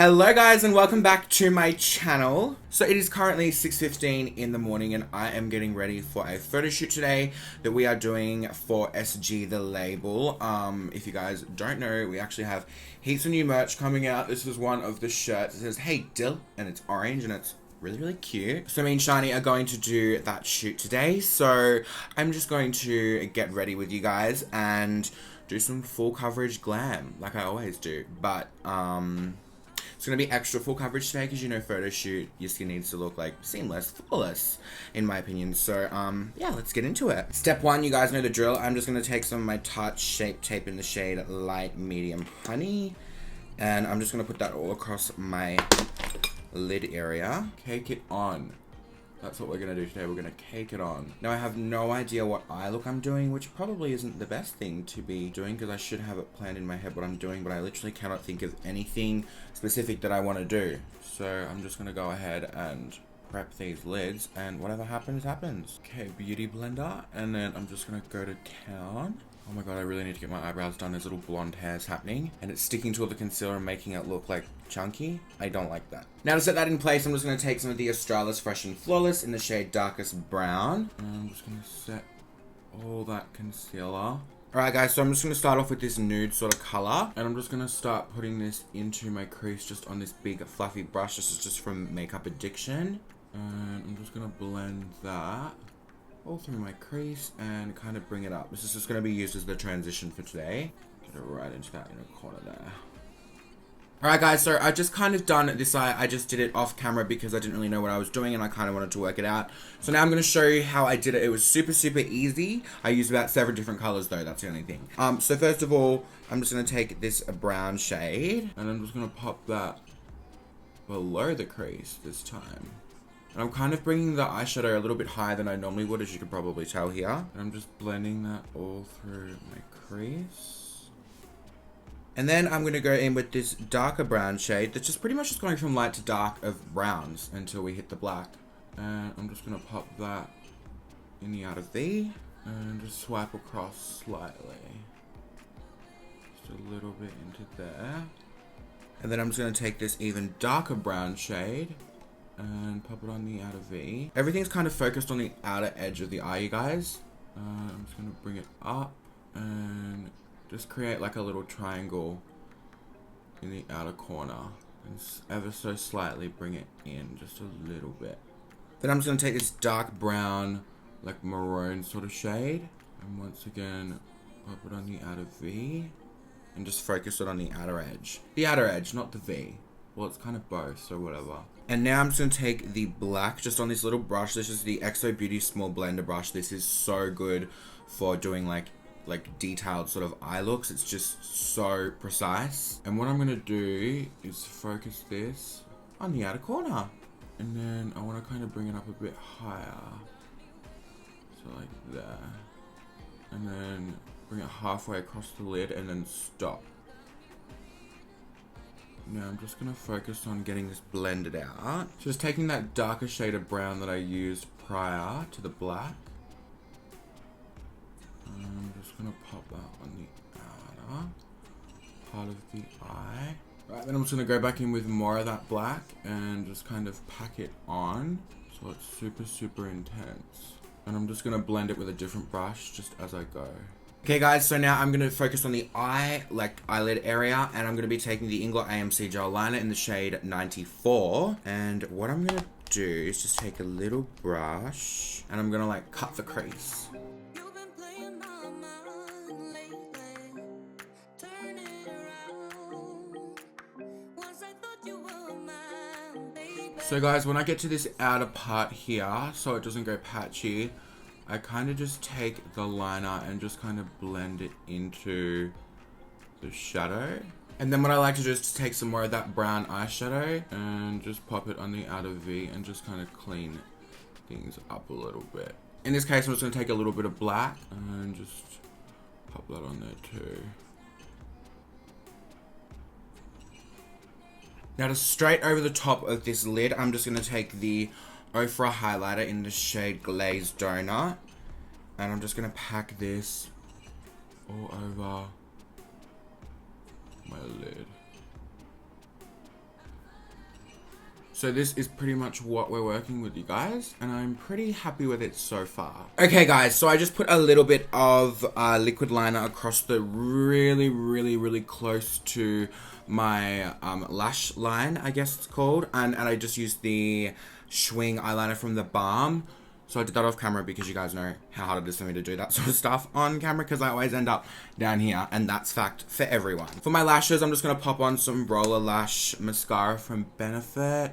Hello guys and welcome back to my channel. So it is currently 6:15 in the morning and I am getting ready for a photo shoot today that we are doing for SGTHELABEL. If you guys don't know, we actually have heaps of new merch coming out. This is one of the shirts. It says "Hey Dill" and it's orange and it's really cute. So me and Shani are going to do that shoot today. So I'm just going to get ready with you guys and do some full coverage glam like I always do. But it's going to be extra full coverage today because, you know, photo shoot, your skin needs to look like seamless, flawless, in my opinion. So, yeah, let's get into it. Step one, you guys know the drill. I'm just going to take some of my Tarte Shape Tape in the shade Light Medium Honey. And I'm just going to put that all across my lid area. Cake it on. That's what we're going to do today. We're going to cake it on. Now, I have no idea what eye look I'm doing, which probably isn't the best thing to be doing because I should have it planned in my head what I'm doing, but I literally cannot think of anything specific that I want to do. So I'm just going to go ahead and prep these lids and whatever happens, happens. Okay, beauty blender. And then I'm just going to go to town. Oh my god, I really need to get my eyebrows done. There's little blonde hairs happening. And it's sticking to all the concealer and making it look like chunky. I don't like that. Now to set that in place, I'm just going to take some of the Australis Fresh and Flawless in the shade Darkest Brown. And I'm just going to set all that concealer. Alright guys, so I'm just going to start off with this nude sort of color. And I'm just going to start putting this into my crease just on this big fluffy brush. This is just from Makeup Addiction. And I'm just going to blend that all through my crease and kind of bring it up. This is just going to be used as the transition for today. Get it right into that inner corner there. Alright guys, so I just kind of done this eye. I just did it off camera because I didn't really know what I was doing and I kind of wanted to work it out. So now I'm going to show you how I did it. It was super easy. I used about 7 different colors though, that's the only thing. So first of all, I'm just going to take this brown shade and I'm just going to pop that below the crease this time. And I'm kind of bringing the eyeshadow a little bit higher than I normally would, as you could probably tell here. And I'm just blending that all through my crease. And then I'm going to go in with this darker brown shade that's just pretty much just going from light to dark of browns until we hit the black. And I'm just going to pop that in the outer V and just swipe across slightly. Just a little bit into there. And then I'm just going to take this even darker brown shade and pop it on the outer V. Everything's kind of focused on the outer edge of the eye, you guys. I'm just going to bring it up and just create like a little triangle in the outer corner. And ever so slightly bring it in just a little bit. Then I'm just going to take this dark brown, like maroon sort of shade. And once again, pop it on the outer V. And just focus it on the outer edge. The outer edge, not the V. Well, it's kind of both, so whatever. And now I'm just going to take the black just on this little brush. This is the XO Beauty Small Blender brush. This is so good for doing like detailed sort of eye looks. It's just so precise. And what I'm going to do is focus this on the outer corner. And then I want to kind of bring it up a bit higher. So like there. And then bring it halfway across the lid and then stop. Now I'm just going to focus on getting this blended out. Just taking that darker shade of brown that I used prior to the black. And I'm just going to pop that on the outer part of the eye. Right, then I'm just going to go back in with more of that black and just kind of pack it on. So it's super intense. And I'm just going to blend it with a different brush just as I go. Okay guys, so now I'm going to focus on the eyelid area, and I'm going to be taking the Inglot AMC Gel Liner in the shade 94. And what I'm going to do is just take a little brush, and I'm going to like cut the crease. So guys, when I get to this outer part here, so it doesn't go patchy, I kind of just take the liner and just kind of blend it into the shadow. And then what I like to do is to take some more of that brown eyeshadow and just pop it on the outer V and just kind of clean things up a little bit. In this case, I'm just going to take a little bit of black and just pop that on there too. Now to straight over the top of this lid, I'm just going to take the Ofra highlighter in the shade Glazed Donut, and I'm just going to pack this all over my lid. So this is pretty much what we're working with, you guys, and I'm pretty happy with it so far. Okay guys, so I just put a little bit of liquid liner across the really close to my lash line, I guess it's called, and I just used the Schwing eyeliner from the Balm. So I did that off camera because you guys know how hard it is for me to do that sort of stuff on camera, because I always end up down here, and that's fact for everyone. For my lashes, I'm just going to pop on some Roller Lash mascara from Benefit.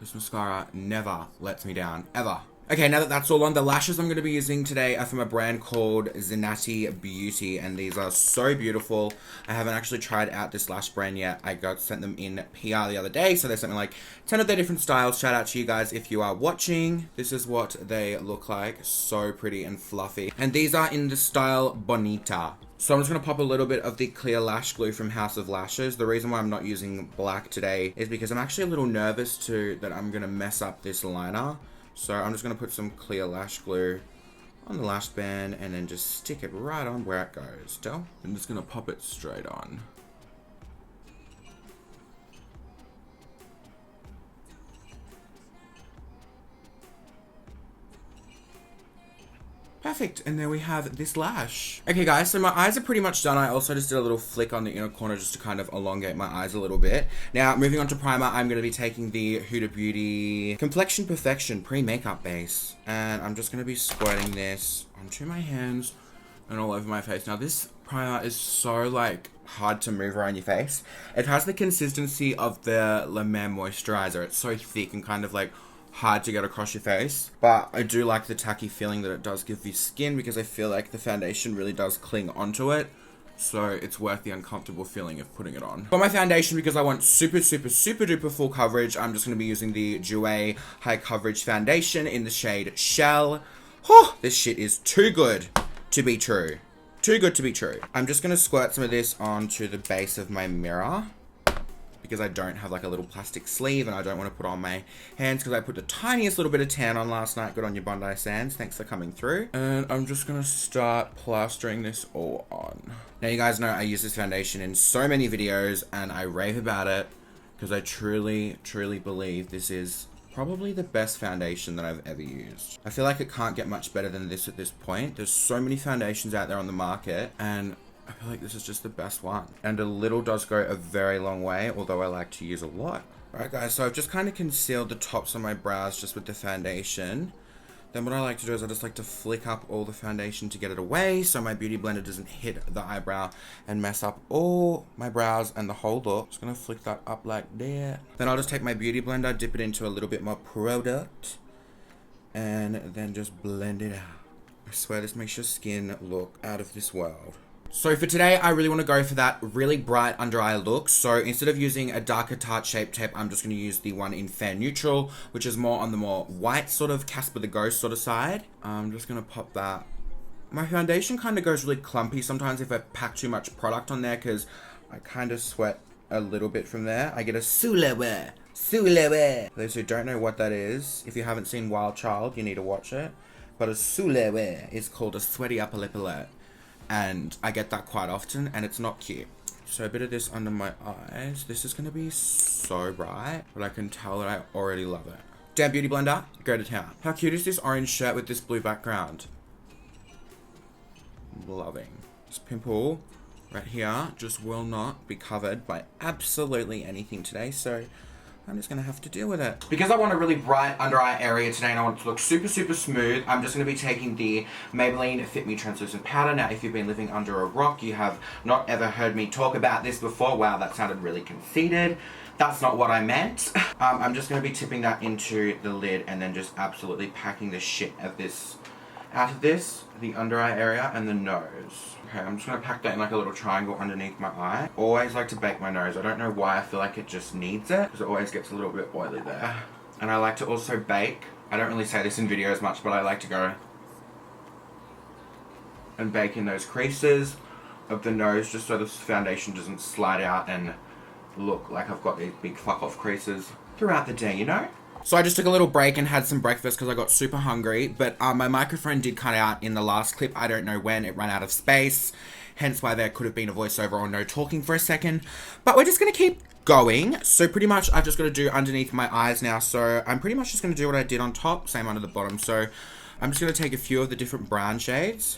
This mascara never lets me down, ever. Okay, now that that's all on, the lashes I'm going to be using today are from a brand called Zenati Beauty, and these are so beautiful. I haven't actually tried out this lash brand yet. I sent them in PR the other day, so they sent me like 10 of their different styles. Shout out to you guys if you are watching. This is what they look like. So pretty and fluffy. And these are in the style Bonita. So I'm just going to pop a little bit of the clear lash glue from House of Lashes. The reason why I'm not using black today is because I'm actually a little nervous that I'm going to mess up this liner. So I'm just going to put some clear lash glue on the lash band and then just stick it right on where it goes. Still, I'm just going to pop it straight on. Perfect, and there we have this lash. Okay guys, so my eyes are pretty much done. I also just did a little flick on the inner corner just to kind of elongate my eyes a little bit. Now, moving on to primer, I'm going to be taking the Huda Beauty Complexion Perfection Pre-Makeup Base. And I'm just going to be squirting this onto my hands and all over my face. Now this primer is so like hard to move around your face. It has the consistency of the La Mer moisturizer. It's so thick and kind of like hard to get across your face, but I do like the tacky feeling that it does give your skin, because I feel like the foundation really does cling onto it, so it's worth the uncomfortable feeling of putting it on. For my foundation, because I want super duper full coverage, I'm just going to be using the Jouer High Coverage Foundation in the shade Shell. Oh, this shit is too good to be true. Too good to be true. I'm just going to squirt some of this onto the base of my mirror, because I don't have like a little plastic sleeve and I don't want to put on my hands because I put the tiniest little bit of tan on last night. Good on your Bondi Sands. Thanks for coming through. And I'm just going to start plastering this all on. Now you guys know I use this foundation in so many videos and I rave about it because I truly believe this is probably the best foundation that I've ever used. I feel like it can't get much better than this at this point. There's so many foundations out there on the market and I feel like this is just the best one. And a little does go a very long way, although I like to use a lot. Alright guys, so I've just kind of concealed the tops of my brows just with the foundation. Then what I like to do is I just like to flick up all the foundation to get it away, so my beauty blender doesn't hit the eyebrow and mess up all my brows and the whole look. Just gonna flick that up like that. Then I'll just take my beauty blender, dip it into a little bit more product, and then just blend it out. I swear this makes your skin look out of this world. So for today, I really want to go for that really bright under eye look. So instead of using a darker Tarte Shape Tape, I'm just going to use the one in Fair Neutral, which is more on the more white sort of Casper the Ghost sort of side. I'm just going to pop that. My foundation kind of goes really clumpy sometimes if I pack too much product on there, because I kind of sweat a little bit from there. I get a soulewe. For those who don't know what that is, if you haven't seen Wild Child, you need to watch it. But a soulewe is called a sweaty upper lip alert. And I get that quite often, and it's not cute. So a bit of this under my eyes. This is going to be so bright, but I can tell that I already love it. Damn beauty blender, go to town. How cute is this orange shirt with this blue background? Loving. This pimple right here just will not be covered by absolutely anything today, so I'm just going to have to deal with it. Because I want a really bright under eye area today and I want it to look super smooth, I'm just going to be taking the Maybelline Fit Me Translucent Powder. Now, if you've been living under a rock, you have not ever heard me talk about this before. Wow, that sounded really conceited. That's not what I meant. I'm just going to be tipping that into the lid and then just absolutely packing the shit of this out of this, the under eye area and the nose. Okay, I'm just going to pack that in like a little triangle underneath my eye. Always like to bake my nose. I don't know why, I feel like it just needs it, because it always gets a little bit oily there. And I like to also bake. I don't really say this in videos much, but I like to go and bake in those creases of the nose just so the foundation doesn't slide out and look like I've got these big fuck off creases throughout the day, you know? So I just took a little break and had some breakfast because I got super hungry, but my microphone did cut out in the last clip. I don't know when, it ran out of space, hence why there could have been a voiceover or no talking for a second. But we're just going to keep going. So pretty much I've just got to do underneath my eyes now. So I'm pretty much just going to do what I did on top, same under the bottom. So I'm just going to take a few of the different brown shades.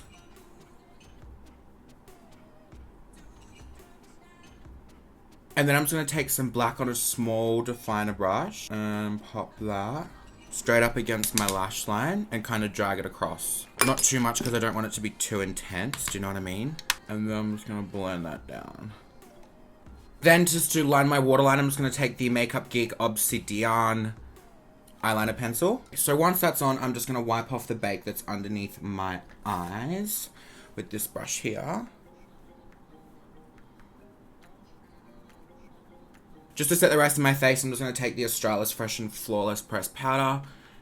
And then I'm just going to take some black on a small definer brush and pop that straight up against my lash line and kind of drag it across. Not too much because I don't want it to be too intense, do you know what I mean? And then I'm just going to blend that down. Then just to line my waterline, I'm just going to take the Makeup Geek Obsidian eyeliner pencil. So once that's on, I'm just going to wipe off the bake that's underneath my eyes with this brush here. Just to set the rest of my face, I'm just going to take the Australis Fresh and Flawless Pressed Powder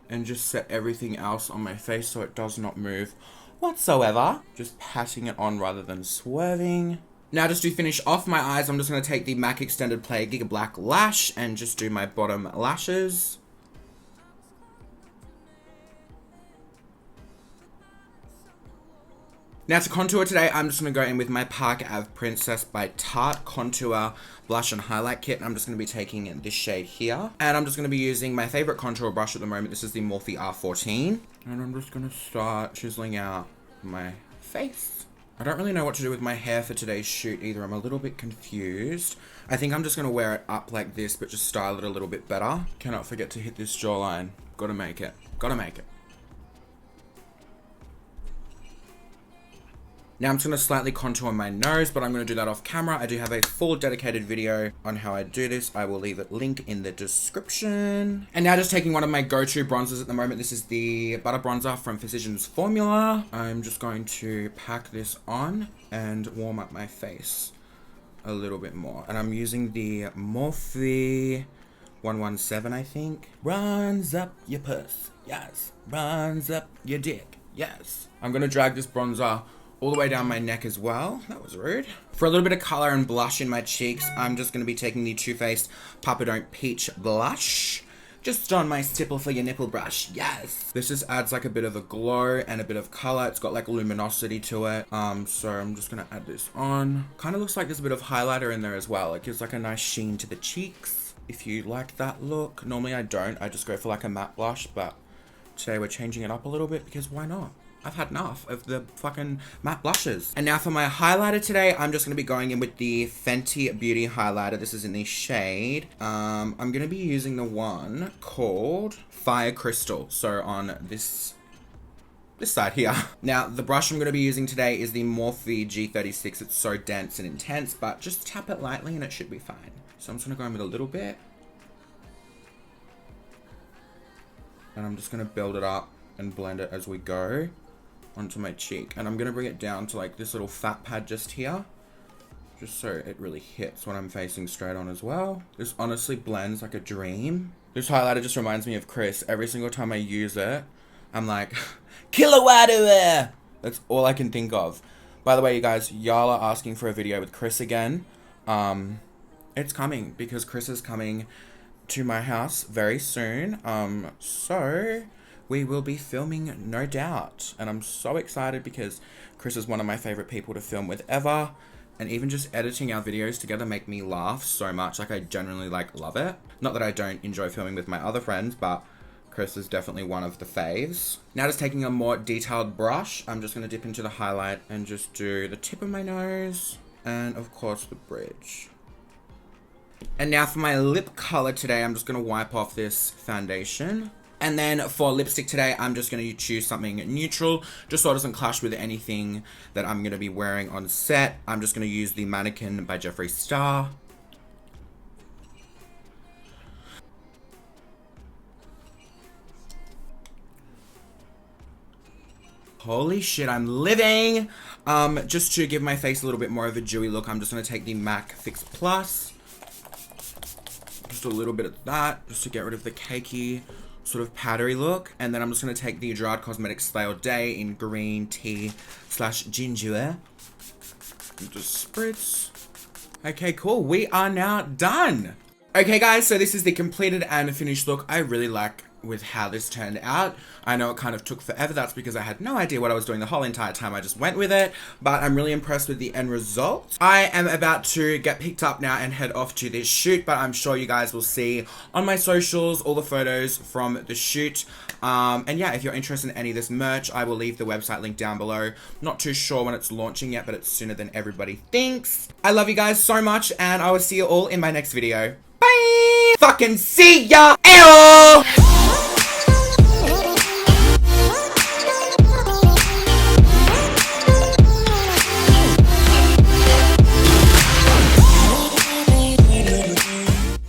and just set everything else on my face so it does not move whatsoever. Just patting it on rather than swerving. Now just to finish off my eyes, I'm just going to take the MAC Extended Play Giga Black Lash and just do my bottom lashes. Now to contour today, I'm just going to go in with my Park Ave Princess by Tarte Contour Blush and Highlight Kit. I'm just going to be taking this shade here. And I'm just going to be using my favorite contour brush at the moment. This is the Morphe R14. And I'm just going to start chiseling out my face. I don't really know what to do with my hair for today's shoot either. I'm a little bit confused. I think I'm just going to wear it up like this, but just style it a little bit better. Cannot forget to hit this jawline. Gotta make it. Gotta make it. Now I'm just going to slightly contour my nose, but I'm going to do that off camera. I do have a full dedicated video on how I do this. I will leave a link in the description. And now just taking one of my go-to bronzers at the moment. This is the Butter Bronzer from Physicians Formula. I'm just going to pack this on and warm up my face a little bit more. And I'm using the Morphe 117, I think. Bronze up your puss. Yes. Bronze up your dick. Yes. I'm going to drag this bronzer all the way down my neck as well. That was rude. For a little bit of color and blush in my cheeks, I'm just going to be taking the Too Faced Papa Don't Peach Blush. Just on my stipple for your nipple brush. Yes. This just adds like a bit of a glow and a bit of color. It's got like luminosity to it. So I'm just going to add this on. Kind of looks like there's a bit of highlighter in there as well. It gives like a nice sheen to the cheeks. If you like that look. Normally I don't. I just go for like a matte blush. But today we're changing it up a little bit because why not? I've had enough of the fucking matte blushes. And now for my highlighter today, I'm just going to be going in with the Fenty Beauty highlighter. This is in the shade. I'm going to be using the one called Fire Crystal. So on this side here. Now, the brush I'm going to be using today is the Morphe G36. It's so dense and intense, but just tap it lightly and it should be fine. So I'm just going to go in with a little bit. And I'm just going to build it up and blend it as we go onto my cheek. And I'm going to bring it down to like this little fat pad just here. Just so it really hits when I'm facing straight on as well. This honestly blends like a dream. This highlighter just reminds me of Chris. Every single time I use it, I'm like, kilowatt hour! That's all I can think of. By the way, you guys, y'all are asking for a video with Chris again. It's coming because Chris is coming to my house very soon. So we will be filming, no doubt. And I'm so excited because Chris is one of my favorite people to film with ever. And even just editing our videos together make me laugh so much. Like, I genuinely, like, love it. Not that I don't enjoy filming with my other friends, but Chris is definitely one of the faves. Now just taking a more detailed brush, I'm just going to dip into the highlight and just do the tip of my nose. And, of course, the bridge. And now for my lip color today, I'm just going to wipe off this foundation. And then for lipstick today, I'm just going to choose something neutral, just so it doesn't clash with anything that I'm going to be wearing on set. I'm just going to use the Mannequin by Jeffree Star. Holy shit, I'm living! Just to give my face a little bit more of a dewy look, I'm just going to take the MAC Fix Plus. Just a little bit of that, just to get rid of the cakey sort of powdery look. And then I'm just going to take the Gerard Cosmetics Stay All Day in green tea / ginger. And just spritz. Okay, cool. We are now done. Okay guys, so this is the completed and finished look. I really like with how this turned out. I know it kind of took forever. That's because I had no idea what I was doing the whole entire time. I just went with it, but I'm really impressed with the end result. I am about to get picked up now and head off to this shoot, but I'm sure you guys will see on my socials all the photos from the shoot. And yeah, if you're interested in any of this merch, I will leave the website link down below. Not too sure when it's launching yet, but it's sooner than everybody thinks. I love you guys so much, and I will see you all in my next video. Bye! Fucking see ya! Ew!